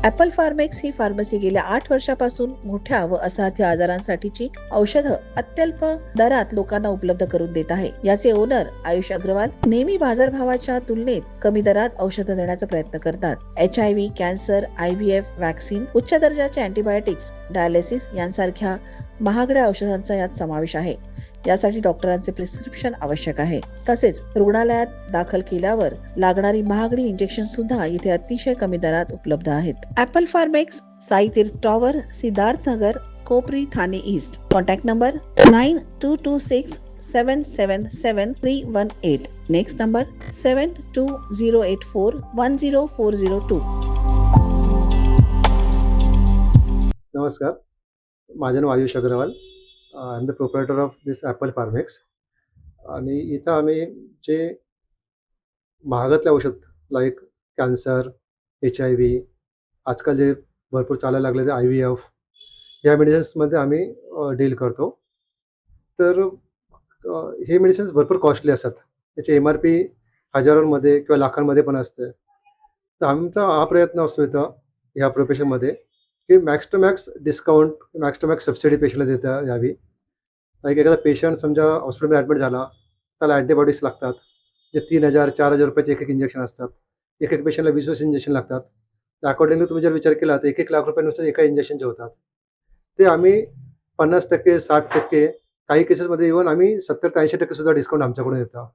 Apple फार्मेक्स ही pharmacy गेल्या 8 वर्षापासून मोठ्या व असाध्य आजारांसाठीची औषधं अत्यल्प दरात लोकांना उपलब्ध करून देत आहे. याचे ओनर आयुष अग्रवाल नेहमी बाजारभावाच्या तुलनेत कमी दरात औषधं देण्याचा प्रयत्न करतात. HIV, कॅन्सर, IVF, वॅक्सिन, उच्च दर्जाचे अँटीबायोटिक्स, डायलिसिस यांसारख्या महागड्या औषधांचा यात समावेश आहे. यासाठी डॉक्टरांचे प्रिस्क्रिप्शन आवश्यक आहे. तसेच रुग्णालयात दाखल केल्यावर लागणारी महागडी इंजेक्शन सुद्धा इथे अतिशय कमी दरात उपलब्ध आहेत. Apple Pharmex, Sai Tirth tower, Siddharth Nagar, Kopri, Thane east. Contact number 9226777318. Next number 7208410402. नमस्कार, माझं नाव Ayush Agarwal. I am the proprietor of this Apple Pharmex. आणि इथं आम्ही जे महागातले औषध लाईक कॅन्सर, HIV, आजकाल जे भरपूर चालायला लागले ते IVF या मेडिसिन्समध्ये आम्ही डील करतो. तर हे मेडिसिन्स भरपूर कॉस्टली असतात. त्याची MRP हजारांमध्ये किंवा लाखांमध्ये पण असते. तर आमचा हा प्रयत्न असतो इथं ह्या प्रोफेशनमध्ये की max to max discount, max to max subsidy पेशंटला देता यावी. लाईक एखादा पेशंट समजा हॉस्पिटलमध्ये ॲडमिट झाला, त्याला अँटीबायोटिक्स लागतात, जे 3,000 4,000 रुपयाचे एक इंजेक्शन असतात. एक पेशंटला 20-20 इंजेक्शन लागतात. तर अकॉर्डिंगली तुम्ही जर विचार केला तर 1-1 लाख रुपयानुसार एका इंजेक्शनचे होतात. ते आम्ही 50%, 60%, काही केसेसमध्ये इव्हन आम्ही 70 ते 80% सुद्धा डिस्काउंट आमच्याकडून देतो.